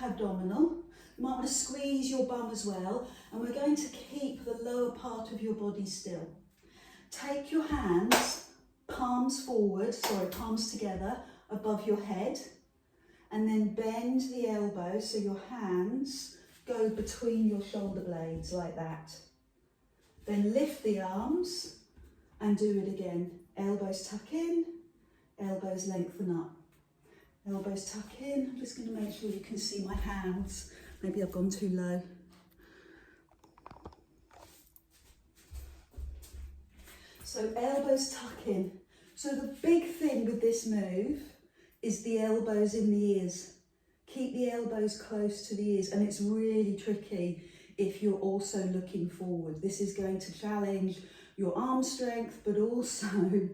abdominal. You might want to squeeze your bum as well, and we're going to keep the lower part of your body still. Take your hands, palms together above your head, and then bend the elbows so your hands go between your shoulder blades like that. Then lift the arms and do it again. Elbows tuck in, elbows lengthen up. Elbows tuck in. I'm just going to make sure you can see my hands. Maybe I've gone too low. So elbows tuck in. So the big thing with this move is the elbows in the ears. Keep the elbows close to the ears, and it's really tricky if you're also looking forward. This is going to challenge your arm strength, but also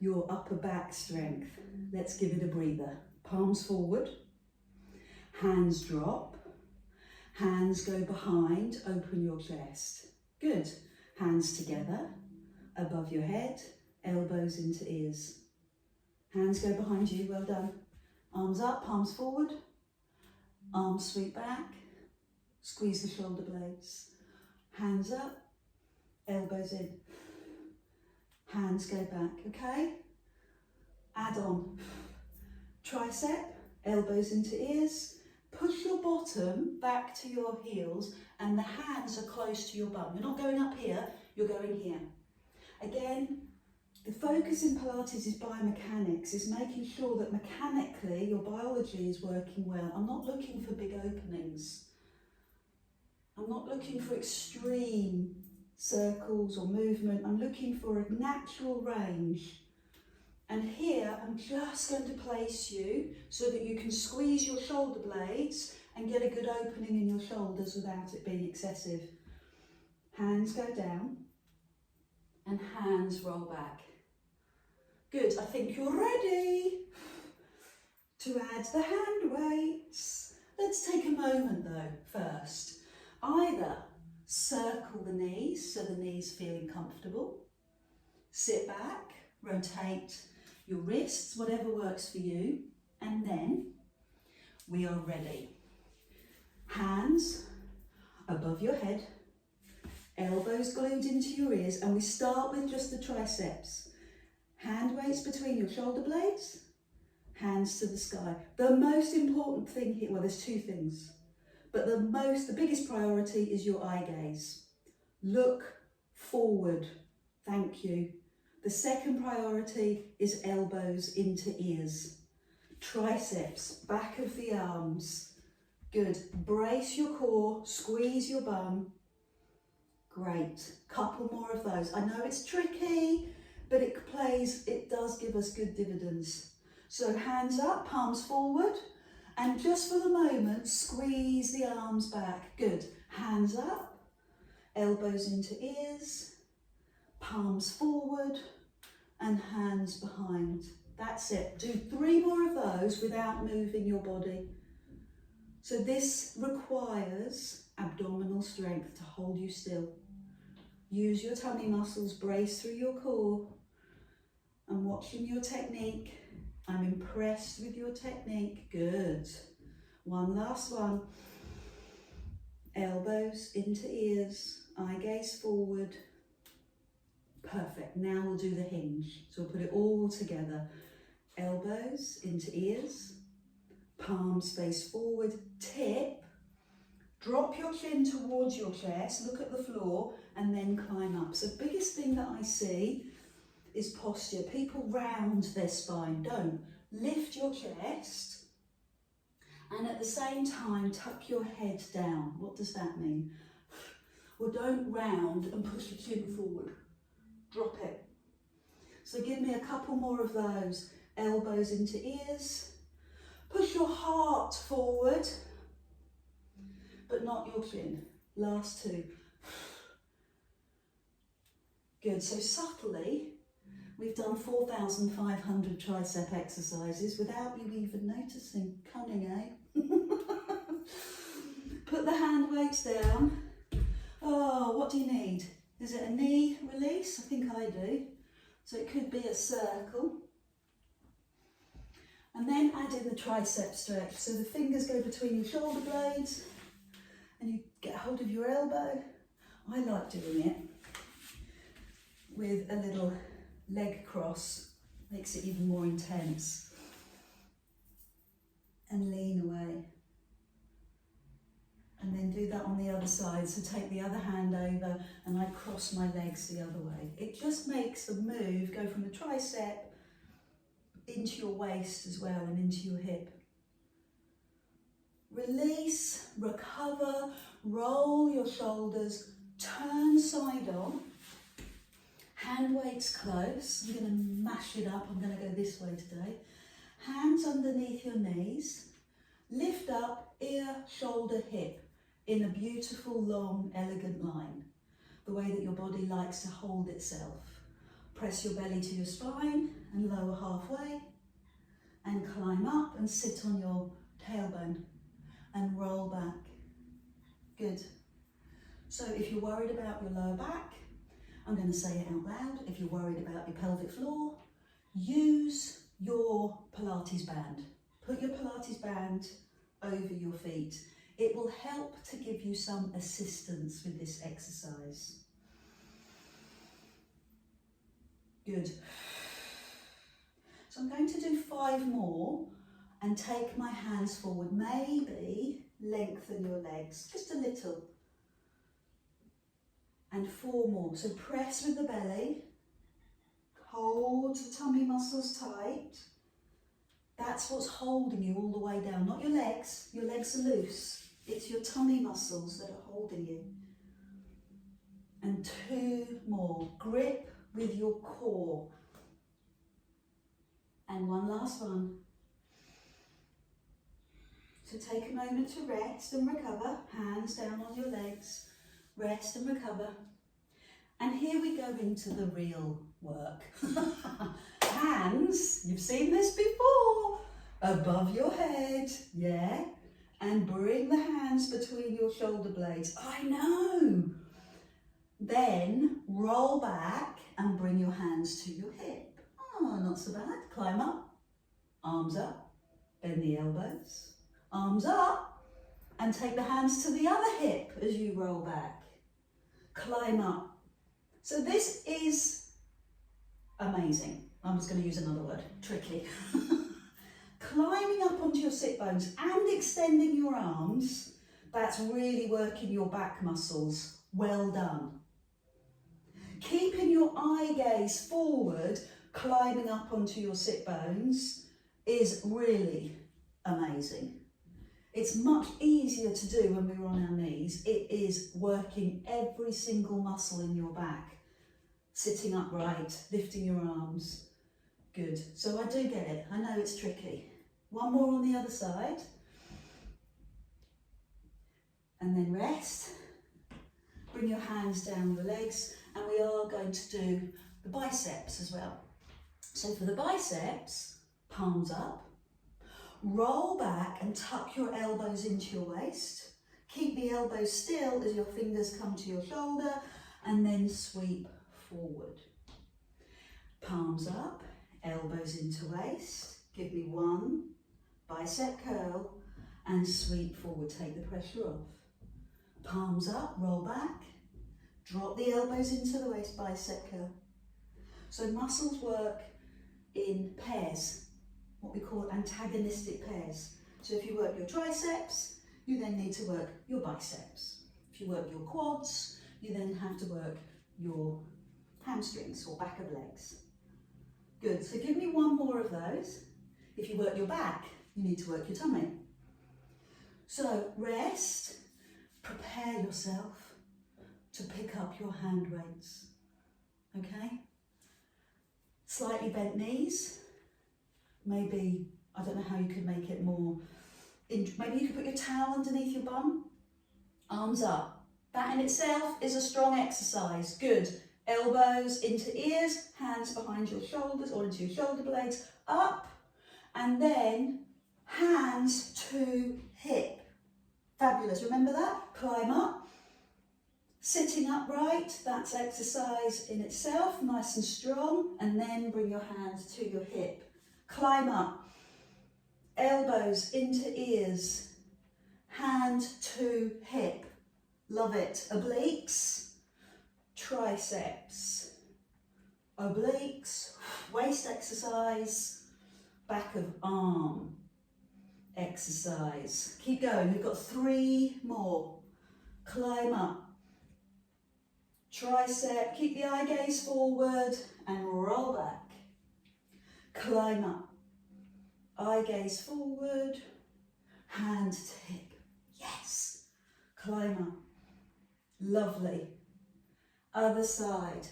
your upper back strength. Let's give it a breather. Palms forward, hands drop, hands go behind, open your chest. Good. Hands together, above your head, elbows into ears. Hands go behind you, well done. Arms up, palms forward, arms sweep back, squeeze the shoulder blades. Hands up, elbows in. Hands go back, okay? Add on. Tricep, elbows into ears. Push your bottom back to your heels and the hands are close to your bum. You're not going up here, you're going here. Again, the focus in Pilates is biomechanics, is making sure that mechanically your biology is working well. I'm not looking for big openings. I'm not looking for extreme circles or movement. I'm looking for a natural range. And here I'm just going to place you so that you can squeeze your shoulder blades and get a good opening in your shoulders without it being excessive. Hands go down and hands roll back. Good, I think you're ready to add the hand weights. Let's take a moment though first. Either circle the knees so the knees feeling comfortable. Sit back, rotate your wrists, whatever works for you, and then we are ready. Hands above your head, elbows glued into your ears, and we start with just the triceps. Hand weights between your shoulder blades, hands to the sky. The most important thing here, well, there's two things, but the biggest priority is your eye gaze. Look forward, thank you. The second priority is elbows into ears. Triceps, back of the arms. Good. Brace your core, squeeze your bum. Great. Couple more of those. I know it's tricky, but it does give us good dividends. So hands up, palms forward, and just for the moment, squeeze the arms back. Good. Hands up, elbows into ears. Palms forward and hands behind. That's it. Do 3 more of those without moving your body. So this requires abdominal strength to hold you still. Use your tummy muscles, brace through your core. I'm watching your technique. I'm impressed with your technique. Good. One last one. Elbows into ears, eye gaze forward. Perfect. Now we'll do the hinge. So we'll put it all together. Elbows into ears, palms face forward, tip. Drop your chin towards your chest, look at the floor, and then climb up. So the biggest thing that I see is posture. People round their spine. Don't. Lift your chest, and at the same time, tuck your head down. What does that mean? Well, don't round and push your chin forward. Drop it. So give me a couple more of those. Elbows into ears. Push your heart forward, but not your chin. Last 2. Good. So subtly, we've done 4,500 tricep exercises without you even noticing. Cunning, eh? Put the hand weights down. Oh, what do you need? Is it a knee release? I think I do. So it could be a circle. And And then add in the tricep stretch. So the fingers go between your shoulder blades and you get hold of your elbow. I like doing it with a little leg cross, makes it even more intense. And lean away. And then do that on the other side. So take the other hand over and I cross my legs the other way. It just makes the move go from the tricep into your waist as well and into your hip. Release, recover, roll your shoulders, turn side on. Hand weights close. I'm going to mash it up. I'm going to go this way today. Hands underneath your knees. Lift up, ear, shoulder, hip in a beautiful, long, elegant line. The way that your body likes to hold itself. Press your belly to your spine and lower halfway. And climb up and sit on your tailbone and roll back. Good. So if you're worried about your lower back, I'm going to say it out loud. If you're worried about your pelvic floor, use your Pilates band. Put your Pilates band over your feet. It will help to give you some assistance with this exercise. Good. So I'm going to do 5 more and take my hands forward. Maybe lengthen your legs just a little. And 4 more. So press with the belly. Hold the tummy muscles tight. That's what's holding you all the way down, not your legs. Your legs are loose. It's your tummy muscles that are holding you. And 2 more. Grip with your core. And 1 last one. So take a moment to rest and recover. Hands down on your legs. Rest and recover. And here we go into the real work. Hands, you've seen this before, above your head, yeah? And bring the hands between your shoulder blades. I know. Then roll back and bring your hands to your hip. Oh, not so bad. Climb up, arms up, bend the elbows, arms up, and take the hands to the other hip as you roll back. Climb up. So this is amazing. I'm just going to use another word, tricky. Climbing up onto your sit bones and extending your arms, that's really working your back muscles. Well done. Keeping your eye gaze forward, climbing up onto your sit bones is really amazing. It's much easier to do when we're on our knees. It is working every single muscle in your back. Sitting upright, lifting your arms. Good. So I do get it. I know it's tricky. 1 more on the other side. And then rest. Bring your hands down your legs. And we are going to do the biceps as well. So for the biceps, palms up. Roll back and tuck your elbows into your waist. Keep the elbows still as your fingers come to your shoulder and then sweep forward. Palms up, elbows into waist. Give me 1 bicep curl and sweep forward. Take the pressure off. Palms up, roll back. Drop the elbows into the waist, bicep curl. So muscles work in pairs. What we call antagonistic pairs. So if you work your triceps, you then need to work your biceps. If you work your quads, you then have to work your hamstrings or back of legs. Good, so give me 1 more of those. If you work your back, you need to work your tummy. So rest, prepare yourself to pick up your hand weights, okay? Slightly bent knees. Maybe, I don't know how you could make it more, maybe you could put your towel underneath your bum, arms up. That in itself is a strong exercise. Good. Elbows into ears, hands behind your shoulders or into your shoulder blades, up, and then hands to hip. Fabulous. Remember that? Climb up. Sitting upright, that's exercise in itself, nice and strong, and then bring your hands to your hip. Climb up. elbows into ears, hand to hip. Love it. Obliques, triceps, obliques, waist exercise, back of arm exercise. Keep going, we've got 3 more. Climb up, tricep, keep the eye gaze forward and roll back. Climb up, eye gaze forward, hand to hip. Yes, climb up. Lovely. Other side.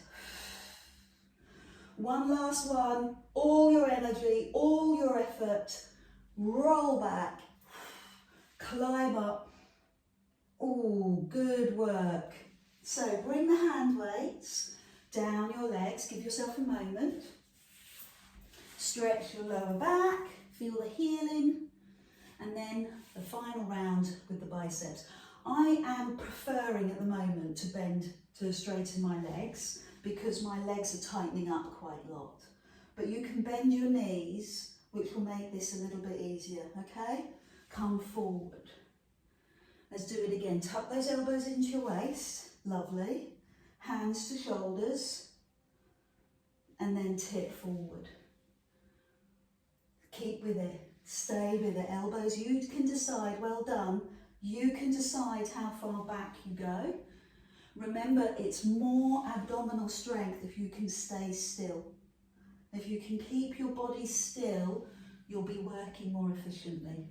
One last one. All your energy, all your effort. Roll back. Climb up. Oh, good work. So bring the hand weights down your legs. Give yourself a moment. Stretch your lower back. Feel the healing. And then the final round with the biceps. I am preferring at the moment to bend to straighten my legs because my legs are tightening up quite a lot. But you can bend your knees, which will make this a little bit easier, okay? Come forward. Let's do it again. Tuck those elbows into your waist. Lovely. Hands to shoulders. And then tip forward. Keep with it. Stay with it. Elbows, you can decide. Well done. You can decide how far back you go. Remember, it's more abdominal strength if you can stay still. If you can keep your body still, you'll be working more efficiently.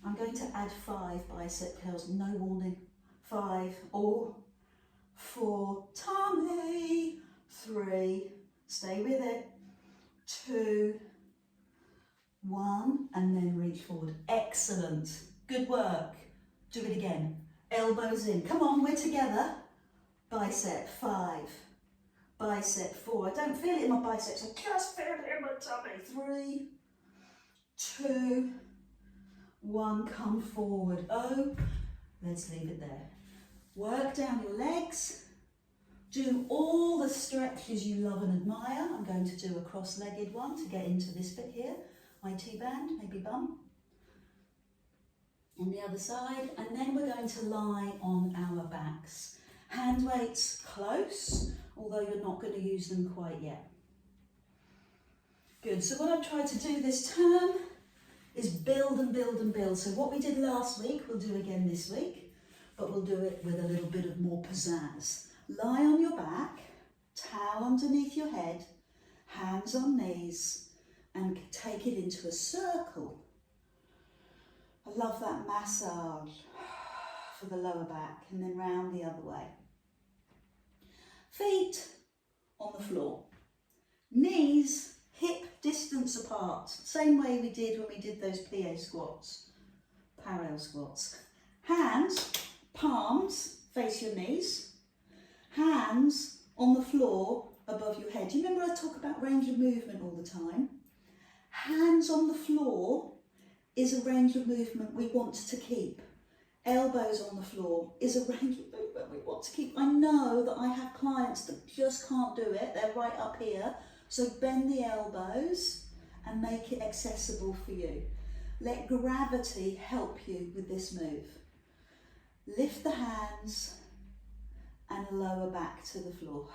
I'm going to add 5 bicep curls, no warning. 5, or 4, tummy, 3, stay with it, 2, 1, and then reach forward. Excellent, good work. Do it again. Elbows in. Come on, we're together. Bicep, 5. Bicep, 4. I don't feel it in my biceps. I just feel it in my tummy. 3, 2, 1. Come forward. Oh, let's leave it there. Work down your legs. Do all the stretches you love and admire. I'm going to do a cross-legged one to get into this bit here. IT band, maybe bum. On the other side, and then we're going to lie on our backs. Hand weights close, although you're not going to use them quite yet. Good, so what I've tried to do this term is build and build and build. So what we did last week, we'll do again this week, but we'll do it with a little bit of more pizzazz. Lie on your back, towel underneath your head, hands on knees, and take it into a circle. I love that massage for the lower back, and then round the other way. Feet on the floor. Knees hip distance apart. Same way we did when we did those plie squats, parallel squats. Hands, palms, face your knees. Hands on the floor above your head. Do you remember I talk about range of movement all the time? Hands on the floor is a range of movement we want to keep. Elbows on the floor is a range of movement we want to keep. I know that I have clients that just can't do it. They're right up here. So bend the elbows and make it accessible for you. Let gravity help you with this move. Lift the hands and lower back to the floor.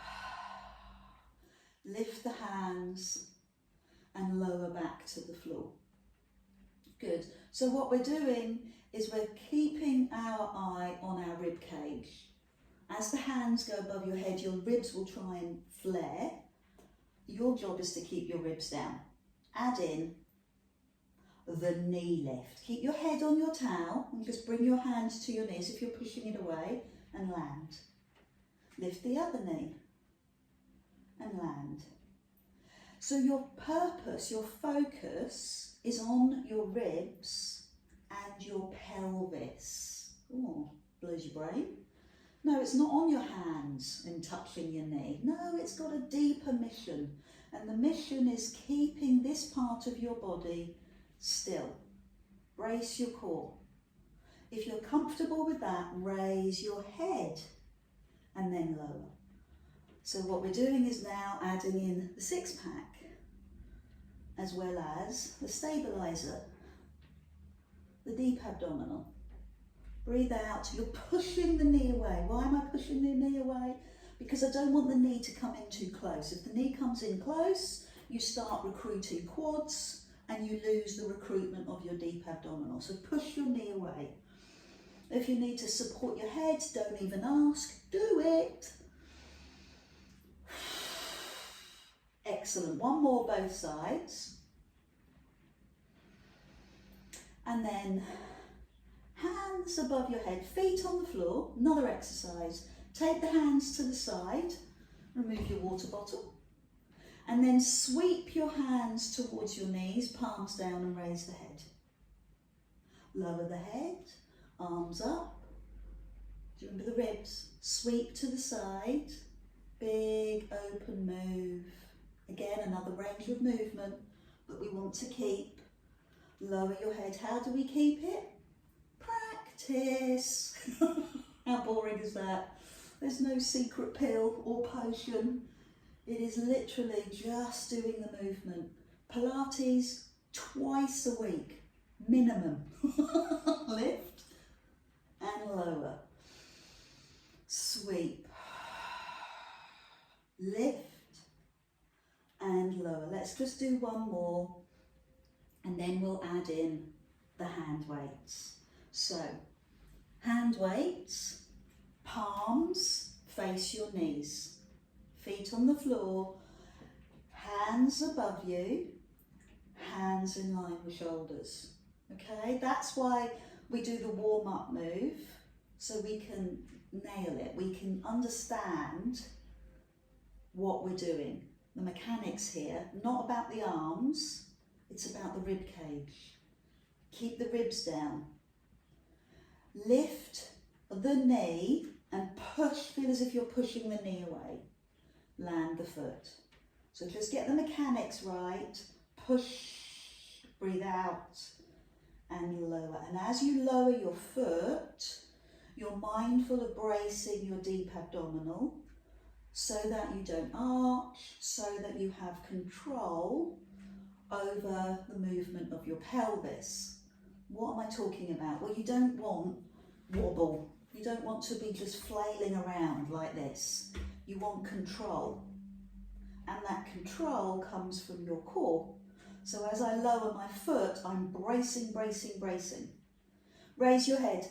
Lift the hands and lower back to the floor. Good. So what we're doing is we're keeping our eye on our rib cage. As the hands go above your head, your ribs will try and flare. Your job is to keep your ribs down. Add in the knee lift. Keep your head on your towel and just bring your hands to your knees if you're pushing it away and land. Lift the other knee and land. So your purpose, your focus is on your ribs and your pelvis. Oh, blows your brain. No, it's not on your hands and touching your knee. No, it's got a deeper mission. And the mission is keeping this part of your body still. Brace your core. If you're comfortable with that, raise your head and then lower. So what we're doing is now adding in the 6-pack as well as the stabilizer. the deep abdominal. Breathe out, you're pushing the knee away. Why am I pushing the knee away? Because I don't want the knee to come in too close. If the knee comes in close, you start recruiting quads and you lose the recruitment of your deep abdominal. So push your knee away. If you need to support your head, don't even ask, do it. Excellent, one more both sides. And then hands above your head, feet on the floor, another exercise. Take the hands to the side, remove your water bottle, and then sweep your hands towards your knees, palms down and raise the head. Lower the head, arms up. Do you remember the ribs? Sweep to the side, big open move. Again, another range of movement that we want to keep. Lower your head. How do we keep it? Practice. How boring is that? There's no secret pill or potion. It is literally just doing the movement. Pilates twice a week, minimum. Lift and lower. Sweep. Lift and lower. Let's just do one more and then we'll add in the hand weights. So, hand weights, palms face your knees, feet on the floor, hands above you, hands in line with shoulders. Okay, that's why we do the warm-up move, so we can nail it, we can understand what we're doing. The mechanics here, not about the arms, it's about the rib cage. Keep the ribs down. Lift the knee and push, feel as if you're pushing the knee away. Land the foot. So just get the mechanics right. Push, breathe out and lower. And as you lower your foot, you're mindful of bracing your deep abdominal so that you don't arch, so that you have control over the movement of your pelvis. What am I talking about? Well, you don't want wobble. You don't want to be just flailing around like this. You want control. And that control comes from your core. So as I lower my foot, I'm bracing, bracing, bracing. Raise your head.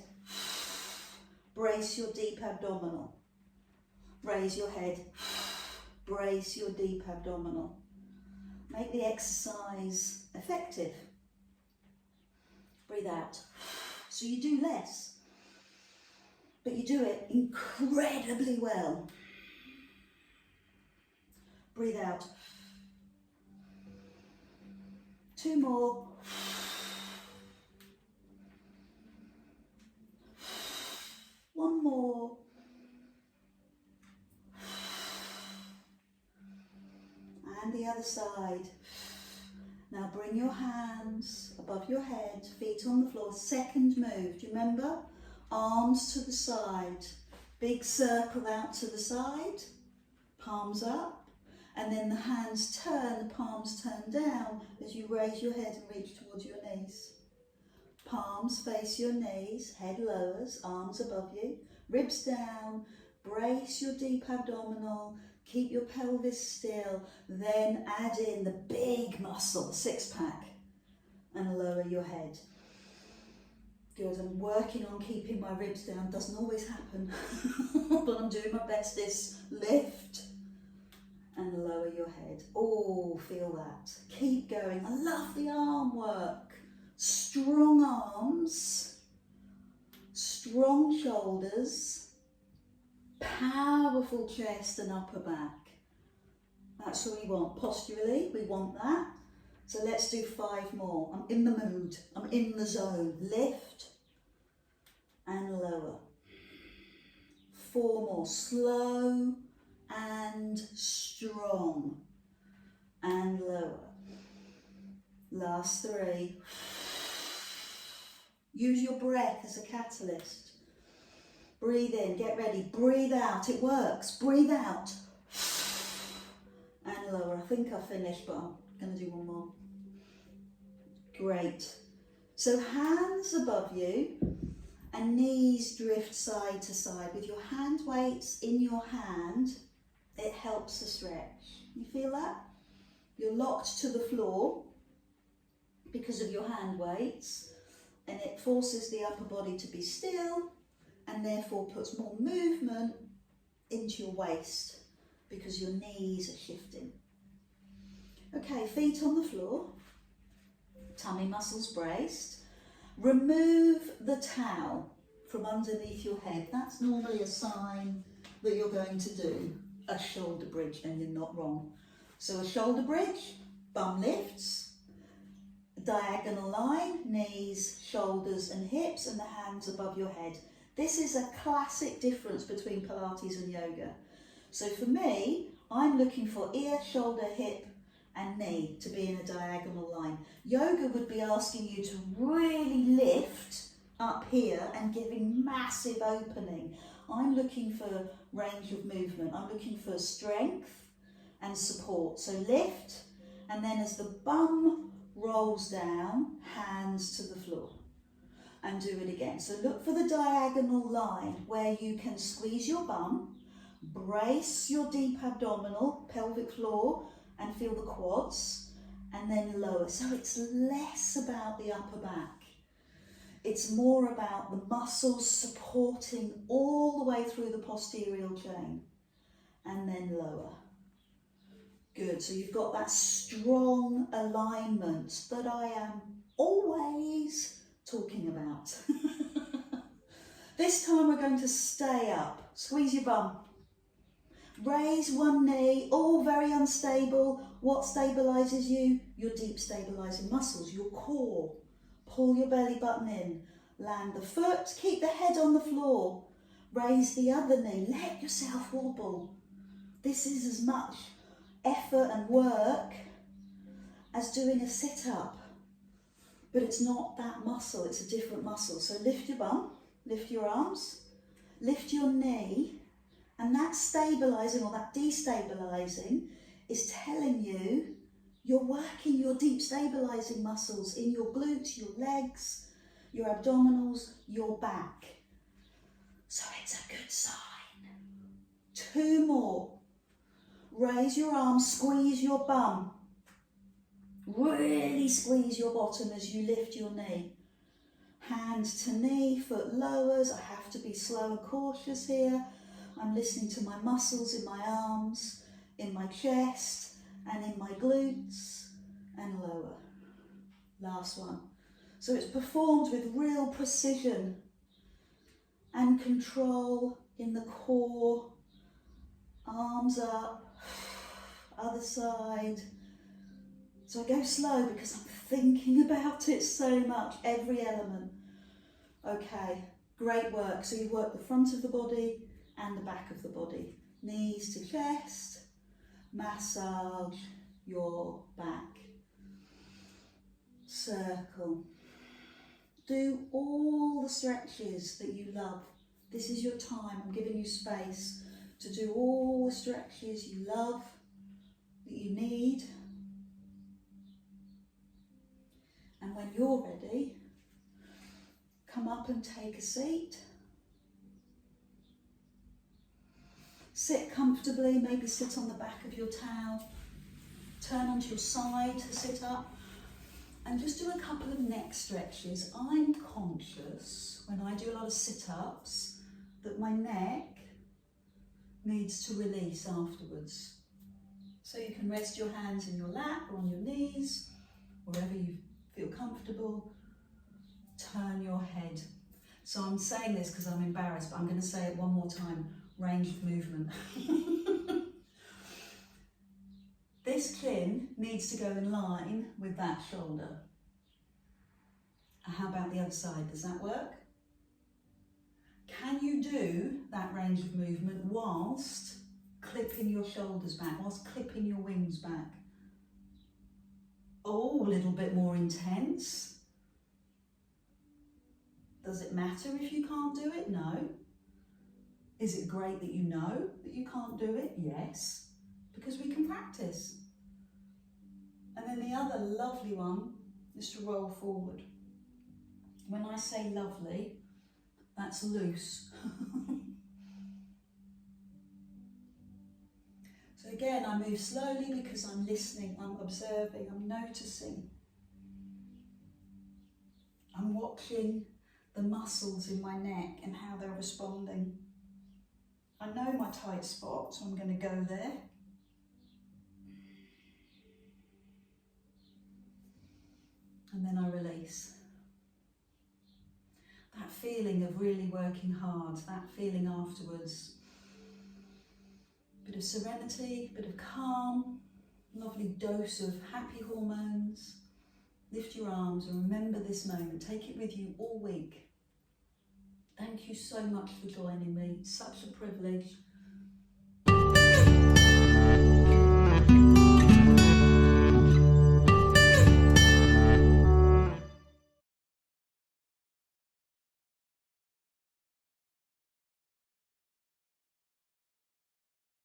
Brace your deep abdominal. Raise your head. Brace your deep abdominal. Make the exercise effective. Breathe out. So you do less, but you do it incredibly well. Breathe out. Two more. One more. And the other side. Now bring your hands above your head, feet on the floor. Second move, do you remember? Arms to the side, big circle out to the side, palms up, and then the hands turn, the palms turn down as you raise your head and reach towards your knees. Palms face your knees, head lowers, arms above you, ribs down, brace your deep abdominal, keep your pelvis still, then add in the big muscle, the six pack, and lower your head. Good, I'm working on keeping my ribs down, doesn't always happen, but I'm doing my best. This lift and lower your head. Oh, feel that. Keep going. I love the arm work. Strong arms, strong shoulders, powerful chest and upper back. That's what we want. Posturally, we want that. So let's do 5 more. I'm in the mood. I'm in the zone. Lift and lower. 4 more. Slow and strong and lower. Last 3. Use your breath as a catalyst. Breathe in, get ready, breathe out, it works. Breathe out and lower. I think I've finished, but I'm going to do one more. Great. So hands above you and knees drift side to side. With your hand weights in your hand, it helps the stretch. You feel that? You're locked to the floor because of your hand weights, and it forces the upper body to be still and therefore puts more movement into your waist because your knees are shifting. Okay, feet on the floor, tummy muscles braced. Remove the towel from underneath your head. That's normally a sign that you're going to do a shoulder bridge, and you're not wrong. So a shoulder bridge, bum lifts, diagonal line, knees, shoulders and hips, and the hands above your head. This is a classic difference between Pilates and yoga. So for me, I'm looking for ear, shoulder, hip and knee to be in a diagonal line. Yoga would be asking you to really lift up here and giving massive opening. I'm looking for range of movement. I'm looking for strength and support. So lift, and then as the bum rolls down, hands to the floor. And do it again. So look for the diagonal line where you can squeeze your bum, brace your deep abdominal, pelvic floor, and feel the quads, and then lower. So it's less about the upper back. It's more about the muscles supporting all the way through the posterior chain, and then lower. Good, so you've got that strong alignment that I am always talking about. This time we're going to stay up. Squeeze your bum. Raise one knee, all very unstable. What stabilises you? Your deep stabilising muscles, your core. Pull your belly button in. Land the foot, keep the head on the floor. Raise the other knee, let yourself wobble. This is as much effort and work as doing a sit-up. But it's not that muscle, it's a different muscle. So lift your bum, lift your arms, lift your knee. And that stabilising or that destabilising is telling you you're working your deep stabilising muscles in your glutes, your legs, your abdominals, your back. So it's a good sign. 2 more. Raise your arms, squeeze your bum. Really squeeze your bottom as you lift your knee. Hand to knee, foot lowers. I have to be slow and cautious here. I'm listening to my muscles in my arms, in my chest, and in my glutes, and lower. Last one. So it's performed with real precision and control in the core. Arms up, other side. So I go slow because I'm thinking about it so much, every element. Okay, great work. So you work the front of the body and the back of the body. Knees to chest, massage your back. Circle. Do all the stretches that you love. This is your time. I'm giving you space to do all the stretches you love, that you need. And when you're ready, come up and take a seat. Sit comfortably, maybe sit on the back of your towel. Turn onto your side to sit up. And just do a couple of neck stretches. I'm conscious when I do a lot of sit-ups that my neck needs to release afterwards. So you can rest your hands in your lap or on your knees, wherever you feel comfortable. Turn your head. So I'm saying this because I'm embarrassed, but I'm going to say it one more time. Range of movement. This chin needs to go in line with that shoulder. How about the other side? Does that work? Can you do that range of movement whilst clipping your shoulders back, whilst clipping your wings back? Oh, a little bit more intense. Does it matter if you can't do it? No. Is it great that you know that you can't do it? Yes, because we can practice. And then the other lovely one is to roll forward. When I say lovely, that's loose. So again, I move slowly because I'm listening, I'm observing, I'm noticing. I'm watching the muscles in my neck and how they're responding. I know my tight spot, so I'm going to go there. And then I release. That feeling of really working hard, that feeling afterwards. Bit of serenity, bit of calm, lovely dose of happy hormones. Lift your arms and remember this moment. Take it with you all week. Thank you so much for joining me. It's such a privilege.